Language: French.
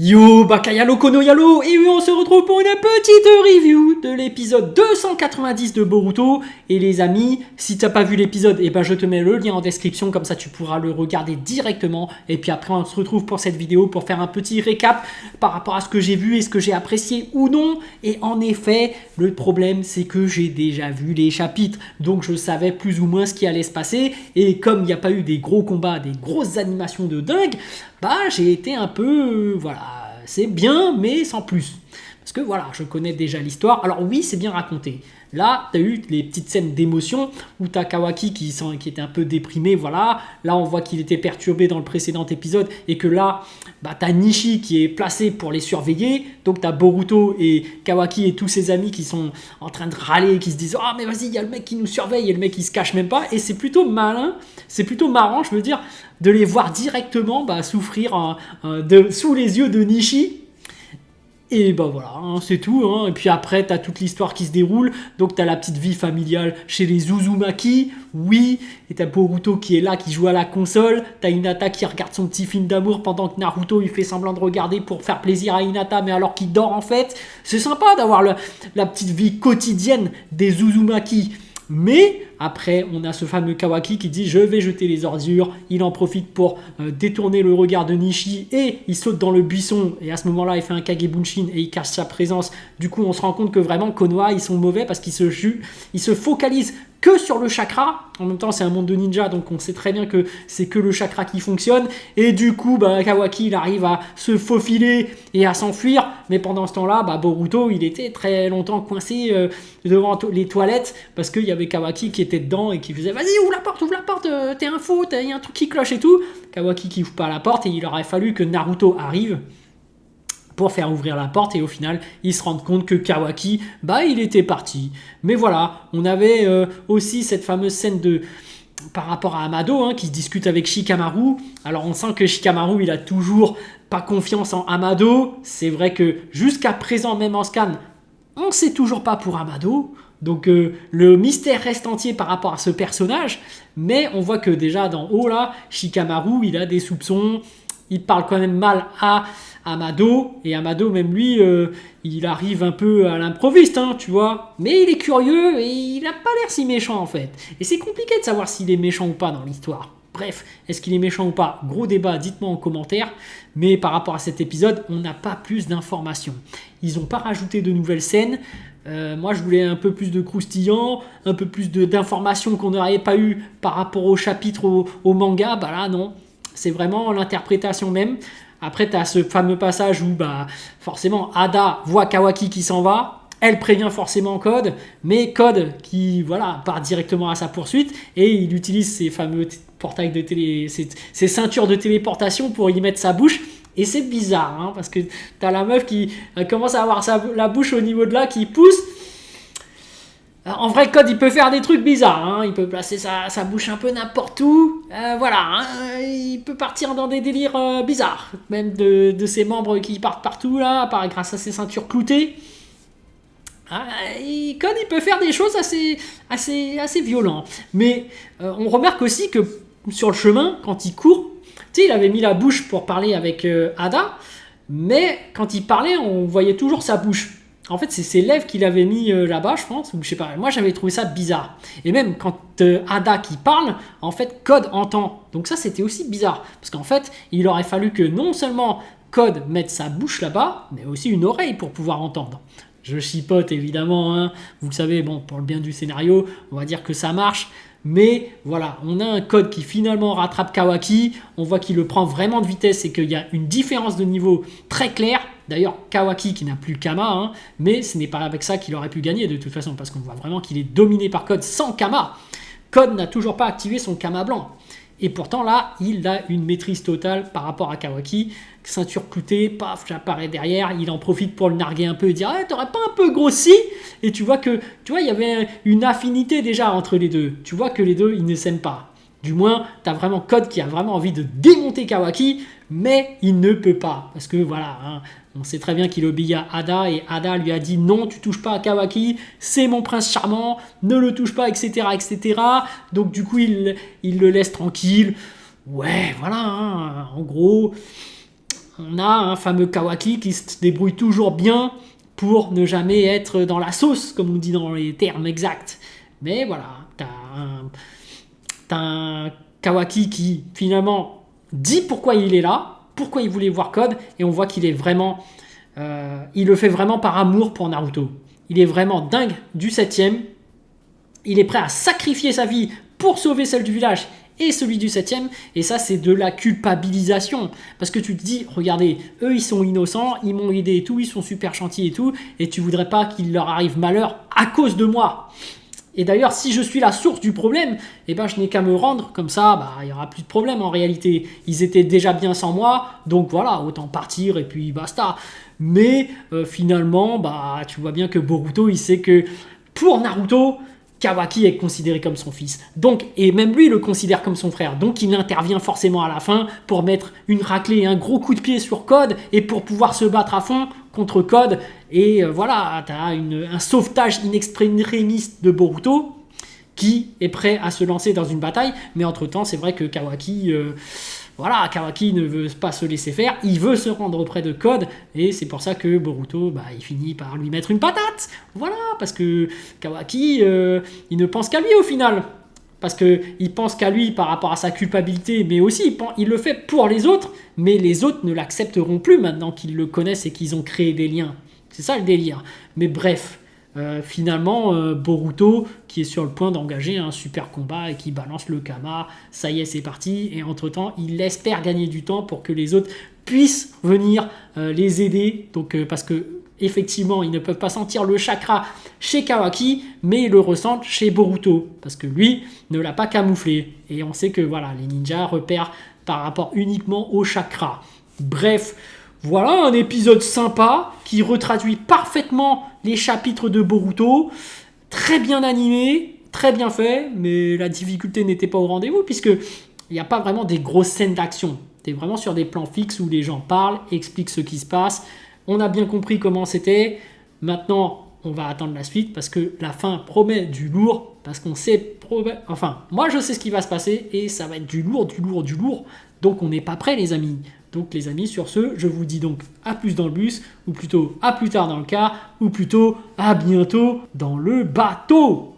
Yo, Bakayalo Kono Yalo, et oui, on se retrouve pour une petite review de l'épisode 290 de Boruto. Et les amis, si t'as pas vu l'épisode, je te mets le lien en description, comme ça tu pourras le regarder directement. Et puis après, on se retrouve pour cette vidéo pour faire un petit récap par rapport à ce que j'ai vu et ce que j'ai apprécié ou non. Et en effet, le problème, c'est que j'ai déjà vu les chapitres, donc je savais plus ou moins ce qui allait se passer. Et comme il n'y a pas eu des gros combats, des grosses animations de dingue, j'ai été un peu, c'est bien, mais sans plus. Parce que je connais déjà l'histoire. Alors oui, c'est bien raconté. Là, tu as eu les petites scènes d'émotion où tu as Kawaki qui était un peu déprimé, voilà. Là, on voit qu'il était perturbé dans le précédent épisode et que là, tu as Nishi qui est placé pour les surveiller. Donc, tu as Boruto et Kawaki et tous ses amis qui sont en train de râler, qui se disent « Ah, mais vas-y, il y a le mec qui nous surveille » et le mec, il se cache même pas. Et c'est plutôt malin, c'est plutôt marrant, je veux dire, de les voir directement souffrir sous les yeux de Nishi. Et c'est tout. Et puis après, tu as toute l'histoire qui se déroule. Donc, tu as la petite vie familiale chez les Uzumaki. Oui. Et tu as Boruto qui est là, qui joue à la console. Tu as Hinata qui regarde son petit film d'amour pendant que Naruto, il fait semblant de regarder pour faire plaisir à Hinata, mais alors qu'il dort en fait. C'est sympa d'avoir la petite vie quotidienne des Uzumaki. Mais après, on a ce fameux Kawaki qui dit « Je vais jeter les ordures ». Il en profite pour détourner le regard de Nishi et il saute dans le buisson. Et à ce moment-là, il fait un Kagebunshin et il cache sa présence. Du coup, on se rend compte que vraiment, Konoha, ils sont mauvais parce qu'ils se focalisent que sur le chakra. En même temps, c'est un monde de ninja, donc on sait très bien que c'est que le chakra qui fonctionne. Et du coup, Kawaki, il arrive à se faufiler et à s'enfuir. Mais pendant ce temps-là, Boruto, il était très longtemps coincé devant les toilettes parce qu'il y avait Kawaki qui était dedans et qui faisait « Vas-y, ouvre la porte, t'es un faux, il y a un truc qui cloche et tout ». Kawaki qui ouvre pas la porte et il aurait fallu que Naruto arrive pour faire ouvrir la porte et au final ils se rendent compte que Kawaki il était parti. Mais voilà, on avait aussi cette fameuse scène par rapport à Amado qui se discute avec Shikamaru. Alors on sent que Shikamaru il a toujours pas confiance en Amado. C'est vrai que jusqu'à présent, même en scan, on sait toujours pas pour Amado. Donc le mystère reste entier par rapport à ce personnage, mais on voit que déjà d'en haut là, Shikamaru il a des soupçons, il parle quand même mal à Amado, et Amado même lui, il arrive un peu à l'improviste, tu vois, mais il est curieux et il n'a pas l'air si méchant en fait. Et c'est compliqué de savoir s'il est méchant ou pas dans l'histoire. Bref, est-ce qu'il est méchant ou pas? Gros débat, dites-moi en commentaire. Mais par rapport à cet épisode, on n'a pas plus d'informations. Ils n'ont pas rajouté de nouvelles scènes. Moi, je voulais un peu plus de croustillant, un peu plus d'informations qu'on n'aurait pas eu par rapport au chapitre, au manga. Là, non. C'est vraiment l'interprétation même. Après, tu as ce fameux passage où forcément Ada voit Kawaki qui s'en va. Elle prévient forcément Code, mais Code qui part directement à sa poursuite et il utilise ces fameux portails de ces ceintures de téléportation pour y mettre sa bouche. Et c'est bizarre, parce que t'as la meuf qui commence à avoir la bouche au niveau de là qui pousse. En vrai, Code, il peut faire des trucs bizarres. Il peut placer sa bouche un peu n'importe où. Il peut partir dans des délires bizarres. Même de ses membres qui partent partout, là, grâce à ses ceintures cloutées. Code, il peut faire des choses assez violentes. Mais on remarque aussi que sur le chemin, quand il court, il avait mis la bouche pour parler avec Ada, mais quand il parlait, on voyait toujours sa bouche. En fait, c'est ses lèvres qu'il avait mis là-bas, je pense, ou je sais pas. Moi, j'avais trouvé ça bizarre. Et même quand Ada qui parle, en fait, Code entend. Donc ça, c'était aussi bizarre. Parce qu'en fait, il aurait fallu que non seulement Code mette sa bouche là-bas, mais aussi une oreille pour pouvoir entendre. Je chipote évidemment, vous le savez, pour le bien du scénario, on va dire que ça marche. Mais voilà, on a un Code qui finalement rattrape Kawaki. On voit qu'il le prend vraiment de vitesse et qu'il y a une différence de niveau très claire. D'ailleurs, Kawaki qui n'a plus Kama, mais ce n'est pas avec ça qu'il aurait pu gagner de toute façon, parce qu'on voit vraiment qu'il est dominé par Code sans Kama. Code n'a toujours pas activé son Kama blanc. Et pourtant là, il a une maîtrise totale par rapport à Kawaki. Ceinture cloutée, paf, j'apparais derrière, il en profite pour le narguer un peu et dire t'aurais pas un peu grossi? Et tu vois, il y avait une affinité déjà entre les deux. Tu vois que les deux, ils ne s'aiment pas. Du moins, t'as vraiment Code qui a vraiment envie de démonter Kawaki, mais il ne peut pas. Parce que on sait très bien qu'il obéit à Ada, et Ada lui a dit non, tu touches pas à Kawaki, c'est mon prince charmant, ne le touche pas, etc. etc. Donc du coup, il le laisse tranquille. Ouais, en gros... on a un fameux Kawaki qui se débrouille toujours bien pour ne jamais être dans la sauce, comme on dit dans les termes exacts. Mais voilà, t'as un Kawaki qui finalement dit pourquoi il est là, pourquoi il voulait voir Code, et on voit qu'il est vraiment, il le fait vraiment par amour pour Naruto. Il est vraiment dingue du 7ème. Il est prêt à sacrifier sa vie pour sauver celle du village et celui du 7ème. Et ça, c'est de la culpabilisation. Parce que tu te dis, regardez, eux, ils sont innocents, ils m'ont aidé et tout, ils sont super gentils et tout, et tu voudrais pas qu'il leur arrive malheur à cause de moi. Et d'ailleurs, si je suis la source du problème, eh ben, je n'ai qu'à me rendre, comme ça, il n'y aura plus de problème en réalité. Ils étaient déjà bien sans moi, donc voilà, autant partir et puis basta. Mais finalement, tu vois bien que Boruto, il sait que pour Naruto, Kawaki est considéré comme son fils. Donc, et même lui, il le considère comme son frère. Donc, il intervient forcément à la fin pour mettre une raclée et un gros coup de pied sur Code et pour pouvoir se battre à fond contre Code. Et voilà, tu as un sauvetage in extremis de Boruto qui est prêt à se lancer dans une bataille. Mais entre-temps, c'est vrai que Kawaki ne veut pas se laisser faire. Il veut se rendre auprès de Code. Et c'est pour ça que Boruto, il finit par lui mettre une patate. Voilà, parce que Kawaki, il ne pense qu'à lui au final. Parce qu'il pense qu'à lui par rapport à sa culpabilité, mais aussi il le fait pour les autres, mais les autres ne l'accepteront plus maintenant qu'ils le connaissent et qu'ils ont créé des liens. C'est ça le délire. Mais bref, finalement, Boruto, qui est sur le point d'engager un super combat et qui balance le Kama, ça y est, c'est parti. Et entre-temps, il espère gagner du temps pour que les autres puissent venir les aider. Donc, parce que effectivement, ils ne peuvent pas sentir le chakra chez Kawaki, mais ils le ressentent chez Boruto, parce que lui ne l'a pas camouflé. Et on sait que voilà, les ninjas repèrent par rapport uniquement au chakra. Bref, voilà un épisode sympa qui retraduit parfaitement les chapitres de Boruto. Très bien animé, très bien fait, mais la difficulté n'était pas au rendez-vous, puisqu'il n'y a pas vraiment des grosses scènes d'action. C'est vraiment sur des plans fixes où les gens parlent, expliquent ce qui se passe. On a bien compris comment c'était. Maintenant, on va attendre la suite parce que la fin promet du lourd. Parce qu'on sait... Enfin, moi, je sais ce qui va se passer et ça va être du lourd, du lourd, du lourd. Donc, on n'est pas prêts, les amis. Donc, les amis, sur ce, je vous dis donc à plus dans le bus, ou plutôt à plus tard dans le car, ou plutôt à bientôt dans le bateau.